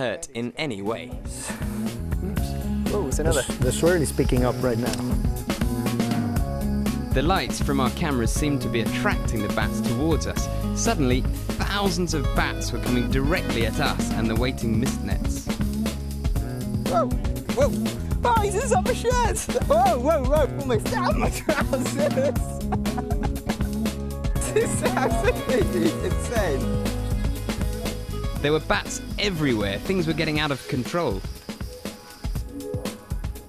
hurt in any way. Oh, it's another. The swirl is picking up right now. The lights from our cameras seemed to be attracting the bats towards us. Suddenly, thousands of bats were coming directly at us and the waiting mist nets. Whoa! Whoa! Oh, he's inside my shirt! Whoa, whoa, whoa! Almost down my trousers! This is absolutely insane. There were bats everywhere. Things were getting out of control.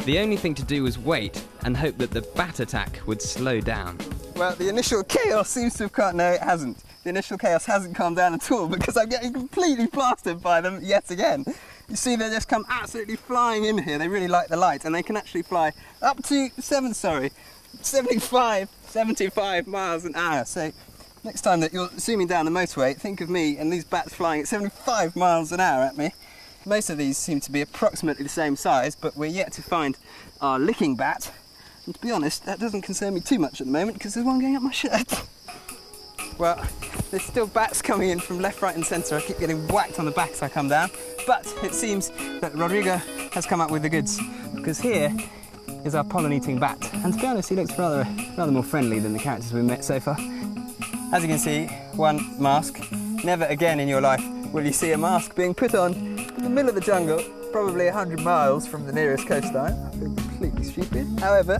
The only thing to do was wait and hope that the bat attack would slow down. Well, the initial chaos seems to have calmed... No, it hasn't. The initial chaos hasn't calmed down at all because I'm getting completely plastered by them yet again. You see, they just come absolutely flying in here. They really like the light, and they can actually fly up to 75 miles an hour. So next time that you're zooming down the motorway, think of me and these bats flying at 75 miles an hour at me. Most of these seem to be approximately the same size, but we're yet to find our licking bat. And to be honest, that doesn't concern me too much at the moment because there's one going up my shirt. Well, there's still bats coming in from left, right and centre. I keep getting whacked on the back as I come down. But it seems that Rodrigo has come up with the goods because here is our pollen-eating bat. And to be honest, he looks rather more friendly than the characters we've met so far. As you can see, one mask. Never again in your life will you see a mask being put on in the middle of the jungle, probably 100 miles from the nearest coastline. I feel completely stupid. However,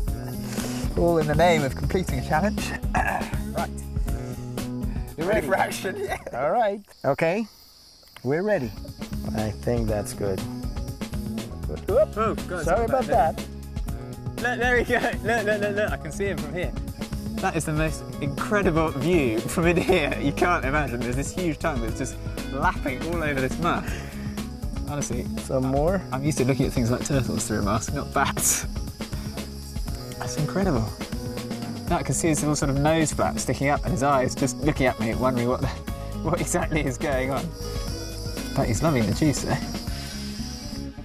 all in the name of completing a challenge. Right. You ready for action? Yeah. All right. Okay. We're ready. I think that's good. Oh, God, sorry about that. Look, there we go. Look. I can see him from here. That is the most incredible view from in here. You can't imagine. There's this huge tongue that's just lapping all over this mud. Honestly. Some more? I'm used to looking at things like turtles through a mask, not bats. That's incredible. Now I can see his little sort of nose flap sticking up and his eyes just looking at me, wondering what exactly is going on. But he's loving the juice there.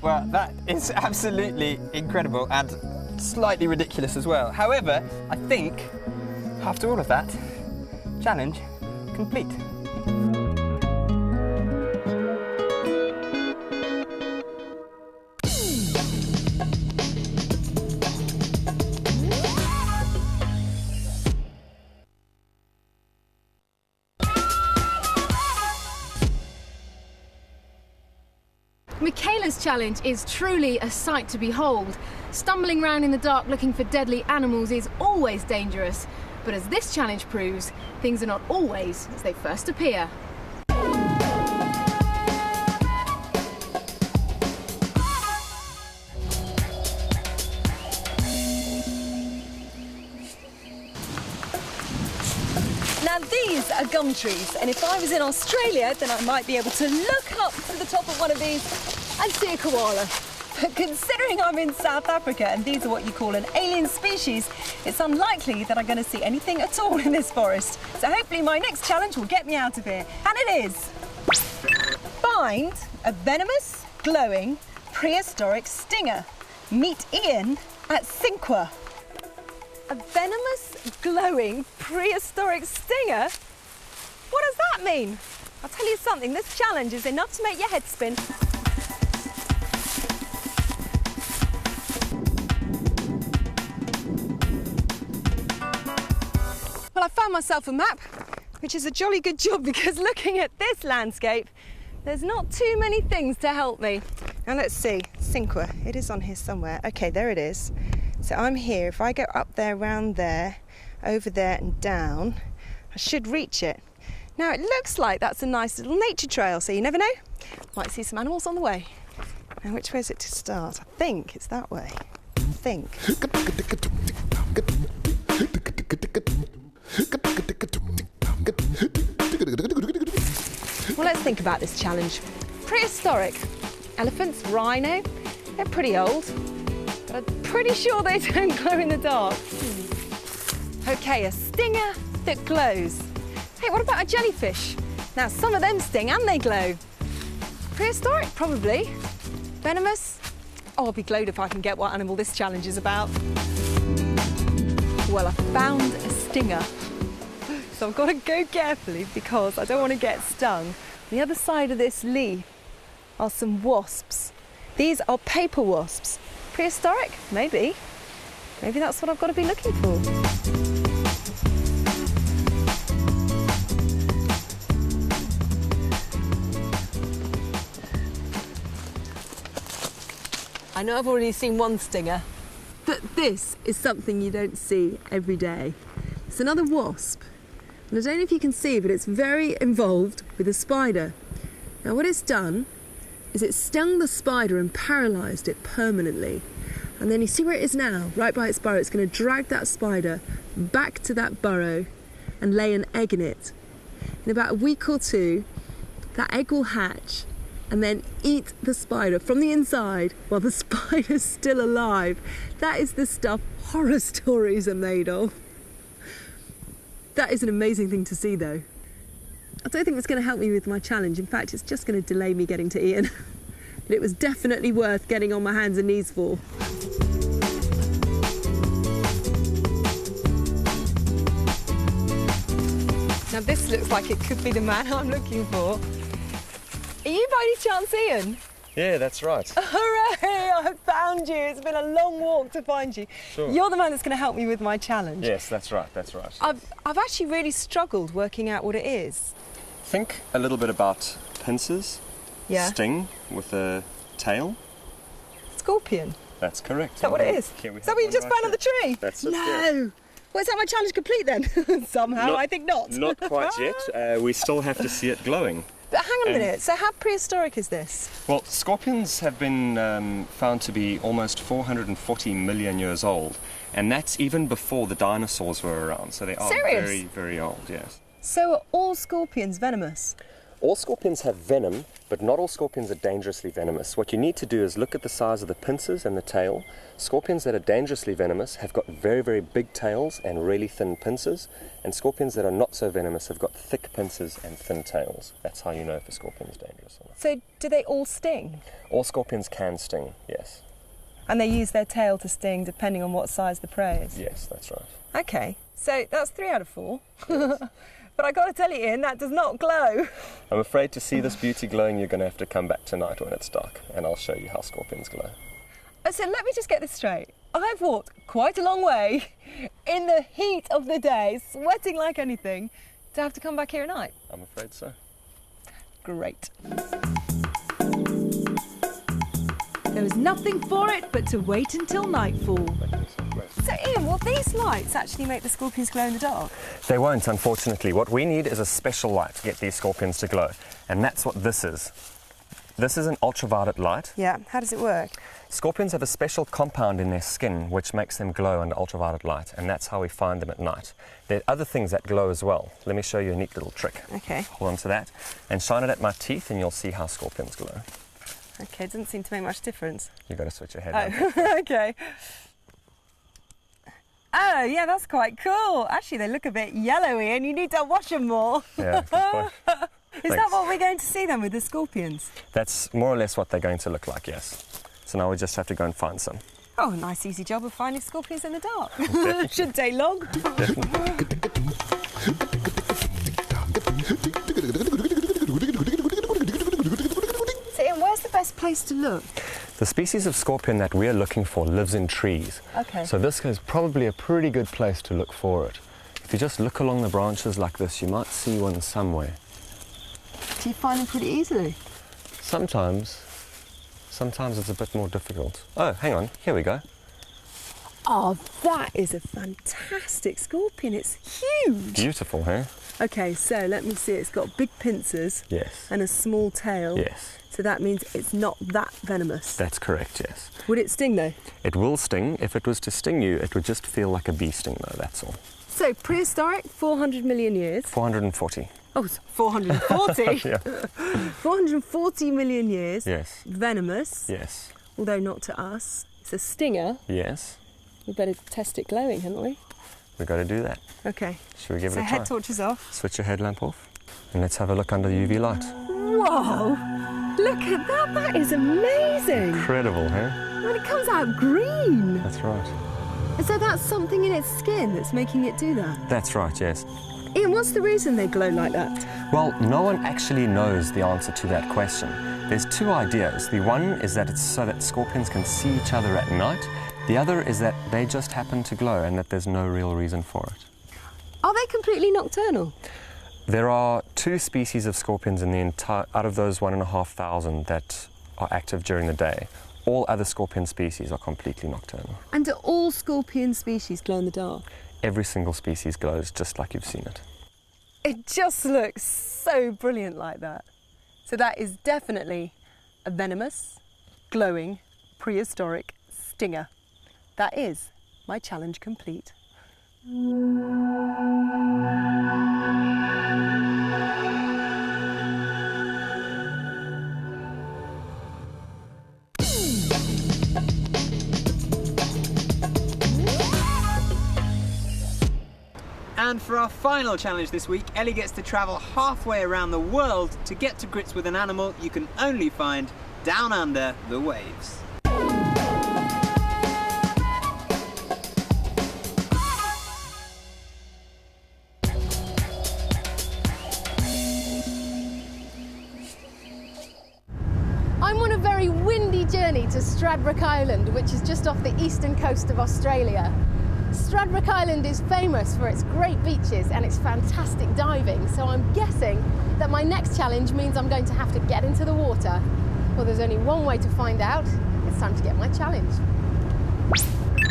Well, that is absolutely incredible and slightly ridiculous as well. However, I think, after all of that, challenge complete. Michaela's challenge is truly a sight to behold. Stumbling around in the dark looking for deadly animals is always dangerous, but as this challenge proves, things are not always as they first appear. Now these are gum trees, and if I was in Australia, then I might be able to look up to the top of one of these and see a koala. But considering I'm in South Africa and these are what you call an alien species, it's unlikely that I'm going to see anything at all in this forest. So hopefully my next challenge will get me out of here. And it is: find a venomous, glowing, prehistoric stinger. Meet Ian at Cinque. A venomous, glowing, prehistoric stinger? What does that mean? I'll tell you something, this challenge is enough to make your head spin. Well, I found myself a map, which is a jolly good job because looking at this landscape, there's not too many things to help me. Now let's see, Cinque, it is on here somewhere. Okay, there it is. So I'm here. If I go up there, round there, over there and down, I should reach it. Now it looks like that's a nice little nature trail, so you never know. Might see some animals on the way. Now which way is it to start? I think it's that way. I think. Well, let's think about this challenge. Prehistoric. Elephants, rhino, they're pretty old. But I'm pretty sure they don't glow in the dark. Okay, a stinger that glows. Hey, what about a jellyfish? Now, some of them sting and they glow. Prehistoric, probably. Venomous? Oh, I'll be glowed if I can get what animal this challenge is about. Well, I found a stinger. So I've got to go carefully because I don't want to get stung. On the other side of this leaf, are some wasps. These are paper wasps. Prehistoric? Maybe. Maybe that's what I've got to be looking for. I know I've already seen one stinger, but this is something you don't see every day. It's another wasp. And I don't know if you can see, but it's very involved with a spider. Now what it's done is it stung the spider and paralysed it permanently. And then you see where it is now, right by its burrow. It's going to drag that spider back to that burrow and lay an egg in it. In about a week or two, that egg will hatch and then eat the spider from the inside while the spider's still alive. That is the stuff horror stories are made of. That is an amazing thing to see, though. I don't think it's going to help me with my challenge. In fact, it's just going to delay me getting to Ian. But it was definitely worth getting on my hands and knees for. Now this looks like it could be the man I'm looking for. Are you by any chance Ian? Yeah, that's right. Hooray! I found you. It's been a long walk to find you. Sure. You're the man that's going to help me with my challenge. Yes, that's right, that's right. I've actually really struggled working out what it is. Think a little bit about pincers, Yeah. sting with a tail. Scorpion. That's correct. Is that what it is? Is that what you just found on the tree? That's it. No! Well, is that my challenge complete then? Somehow, I think not. Not quite yet. We still have to see it glowing. But hang on a minute, so how prehistoric is this? Well, scorpions have been found to be almost 440 million years old, and that's even before the dinosaurs were around, so they are Serious? very, very old, yes. So are all scorpions venomous? All scorpions have venom, but not all scorpions are dangerously venomous. What you need to do is look at the size of the pincers and the tail. Scorpions that are dangerously venomous have got very, very big tails and really thin pincers, and scorpions that are not so venomous have got thick pincers and thin tails. That's how you know if a scorpion is dangerous or not. So do they all sting? All scorpions can sting, yes. And they use their tail to sting depending on what size the prey is? Yes, that's right. Okay, so that's 3 out of 4. But I got to tell you, Ian, that does not glow. I'm afraid to see this beauty glowing, you're going to have to come back tonight when it's dark, and I'll show you how scorpions glow. So let me just get this straight. I've walked quite a long way in the heat of the day, sweating like anything, to have to come back here at night. I'm afraid so. Great. There was nothing for it but to wait until nightfall. So Ian, will these lights actually make the scorpions glow in the dark? They won't, unfortunately. What we need is a special light to get these scorpions to glow, and that's what this is. This is an ultraviolet light. Yeah, how does it work? Scorpions have a special compound in their skin which makes them glow under ultraviolet light, and that's how we find them at night. There are other things that glow as well. Let me show you a neat little trick. Okay. Hold on to that and shine it at my teeth and you'll see how scorpions glow. Okay, it doesn't seem to make much difference. You've got to switch your head. Oh, okay. Oh, yeah, that's quite cool. Actually, they look a bit yellowy and you need to wash them more. Yeah, good point. Is that what we're going to see then with the scorpions? That's more or less what they're going to look like, yes. So now we just have to go and find some. Oh, a nice easy job of finding scorpions in the dark. Shouldn't take long. So Ian, where's the best place to look? The species of scorpion that we're looking for lives in trees. Okay. So this is probably a pretty good place to look for it. If you just look along the branches like this, you might see one somewhere. Do you find them pretty easily? Sometimes it's a bit more difficult. Oh, hang on, here we go. Oh, that is a fantastic scorpion. It's huge. Beautiful, huh? Okay, so let me see. It's got big pincers. Yes. And a small tail. Yes. So that means it's not that venomous. That's correct, yes. Would it sting though? It will sting. If it was to sting you, it would just feel like a bee sting though, that's all. So prehistoric, 400 million years. 440. Oh, it's 440? Yeah. 440 million years. Yes. Venomous. Yes. Although not to us. It's a stinger. Yes. We better test it glowing, hadn't we? We've got to do that. Okay. Should we give So it a try? head torches off. Switch your headlamp off. And let's have a look under the UV light. Whoa! Look at that. That is amazing. Incredible, huh? When it comes out green. That's right. So that's something in its skin that's making it do that. That's right, yes. Ian, what's the reason they glow like that? Well, no one actually knows the answer to that question. There's two ideas. The one is that it's so that scorpions can see each other at night. The other is that they just happen to glow and that there's no real reason for it. Are they completely nocturnal? There are 2 species of scorpions in the entire, out of those 1,500 that are active during the day. All other scorpion species are completely nocturnal. And do all scorpion species glow in the dark? Every single species glows just like you've seen it. It just looks so brilliant like that. So that is definitely a venomous, glowing, prehistoric stinger. That is my challenge complete. And for our final challenge this week, Ellie gets to travel halfway around the world to get to grips with an animal you can only find down under the waves. I'm on a very windy journey to Stradbroke Island, which is just off the eastern coast of Australia. Stradbroke Island is famous for its great beaches and its fantastic diving, so I'm guessing that my next challenge means I'm going to have to get into the water. Well, there's only one way to find out. It's time to get my challenge.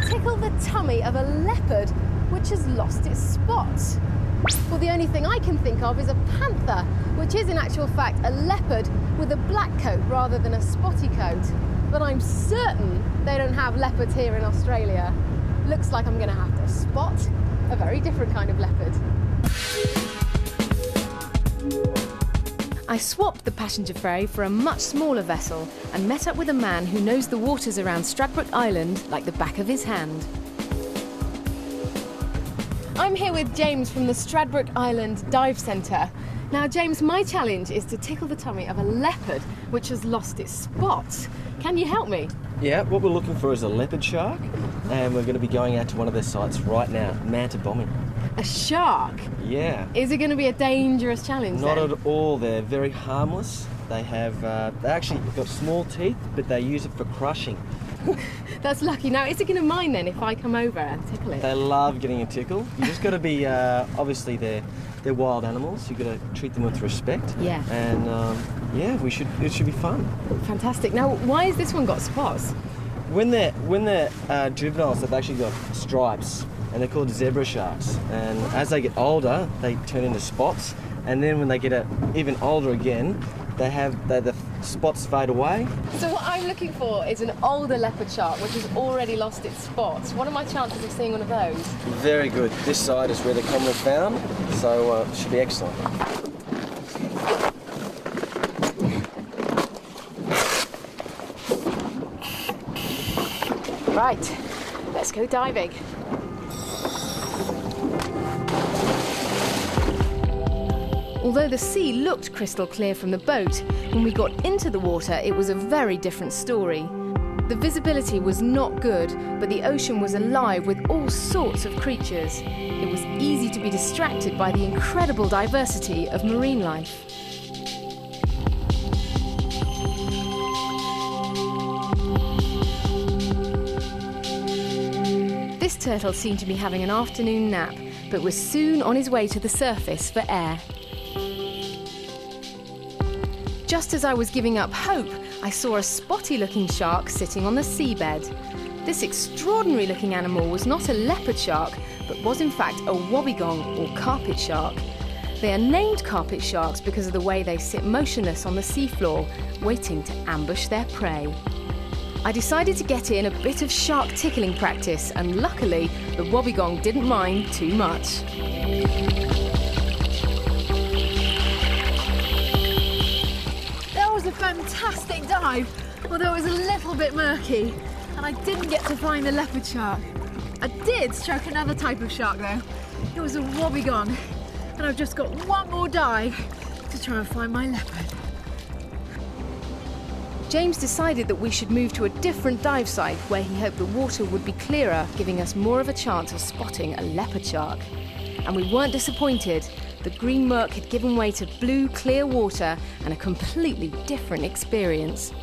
Tickle the tummy of a leopard which has lost its spots. Well, the only thing I can think of is a panther, which is in actual fact a leopard with a black coat rather than a spotty coat. But I'm certain they don't have leopards here in Australia. Looks like I'm going to have to spot a very different kind of leopard. I swapped the passenger ferry for a much smaller vessel and met up with a man who knows the waters around Stradbroke Island like the back of his hand. I'm here with James from the Stradbroke Island Dive Centre. Now, James, my challenge is to tickle the tummy of a leopard which has lost its spots. Can you help me? Yeah, what we're looking for is a leopard shark, and we're going to be going out to one of their sites right now, manta bombing. A shark? Yeah. Is it going to be a dangerous challenge Not then? at all. They're very harmless. They have, they actually got small teeth, but they use it for crushing. That's lucky. Now, is it going to mind then if I come over and tickle it? They love getting a tickle. You just got to be, obviously they're wild animals. You've got to treat them with respect. Yeah. And yeah, it should be fun. Fantastic. Now, why has this one got spots? When they're juveniles, they've actually got stripes, and they're called zebra sharks. And as they get older, they turn into spots. And then when they get even older again, the spots fade away. So what I'm looking for is an older leopard shark which has already lost its spots. What are my chances of seeing one of those? Very good. This side is where they're commonly found, so it should be excellent. Right, let's go diving. Although the sea looked crystal clear from the boat, when we got into the water it was a very different story. The visibility was not good, but the ocean was alive with all sorts of creatures. It was easy to be distracted by the incredible diversity of marine life. This turtle seemed to be having an afternoon nap, but was soon on his way to the surface for air. Just as I was giving up hope, I saw a spotty-looking shark sitting on the seabed. This extraordinary-looking animal was not a leopard shark, but was in fact a wobbegong or carpet shark. They are named carpet sharks because of the way they sit motionless on the seafloor, waiting to ambush their prey. I decided to get in a bit of shark tickling practice, and luckily, the wobbegong didn't mind too much. A fantastic dive, although it was a little bit murky, and I didn't get to find the leopard shark. I did stroke another type of shark though. It was a wobbegong, and I've just got one more dive to try and find my leopard. James decided that we should move to a different dive site where he hoped the water would be clearer, giving us more of a chance of spotting a leopard shark. And we weren't disappointed. the green murk had given way to blue, clear water and a completely different experience.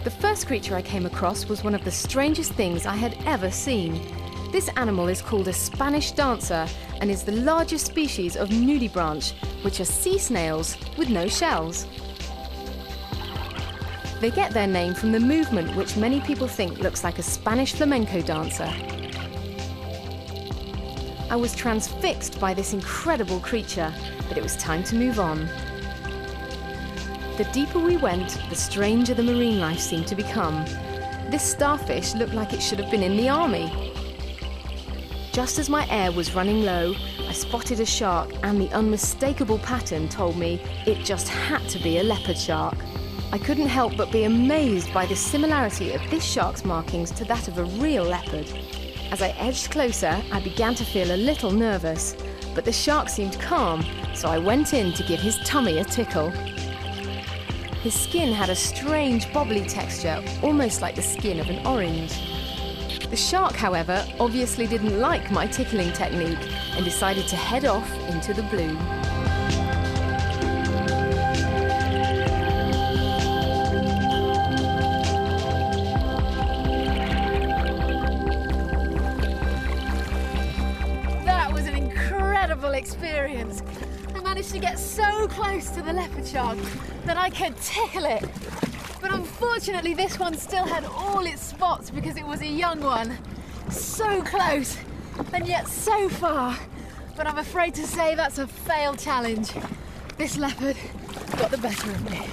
The first creature I came across was one of the strangest things I had ever seen. This animal is called a Spanish dancer and is the largest species of nudibranch, which are sea snails with no shells. They get their name from the movement which many people think looks like a Spanish flamenco dancer. I was transfixed by this incredible creature, but it was time to move on. The deeper we went, the stranger the marine life seemed to become. This starfish looked like it should have been in the army. Just as my air was running low, I spotted a shark, and the unmistakable pattern told me it just had to be a leopard shark. I couldn't help but be amazed by the similarity of this shark's markings to that of a real leopard. As I edged closer, I began to feel a little nervous, but the shark seemed calm, so I went in to give his tummy a tickle. His skin had a strange bobbly texture, almost like the skin of an orange. The shark, however, obviously didn't like my tickling technique and decided to head off into the blue. That was an incredible experience. I managed to get so close to the leopard shark that I could tickle it. But unfortunately, this one still had all its spots because it was a young one. So close, and yet so far. But I'm afraid to say that's a failed challenge. This leopard got the better of me.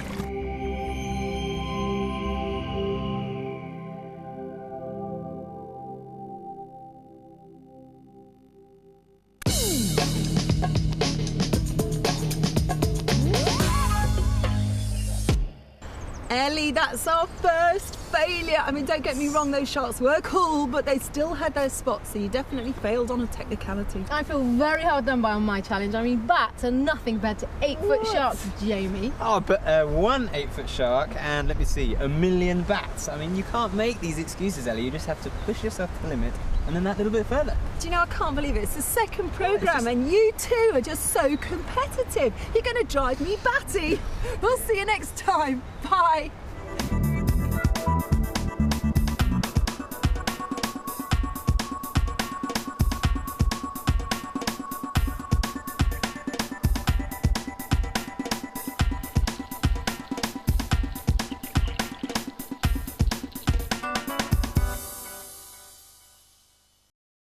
Ellie, that's our first failure. I mean, don't get me wrong, those sharks were cool, but they still had their spots, so you definitely failed on a technicality. I feel very hard done by on my challenge. I mean, bats are nothing compared to 8-foot sharks, Jamie. Oh, but one 8-foot shark and, let me see, 1 million bats. I mean, you can't make these excuses, Ellie. You just have to push yourself to the limit and then that little bit further. Do you know, I can't believe it. It's the second programme and you two are just so competitive. You're going to drive me batty. We'll see you next time. Bye.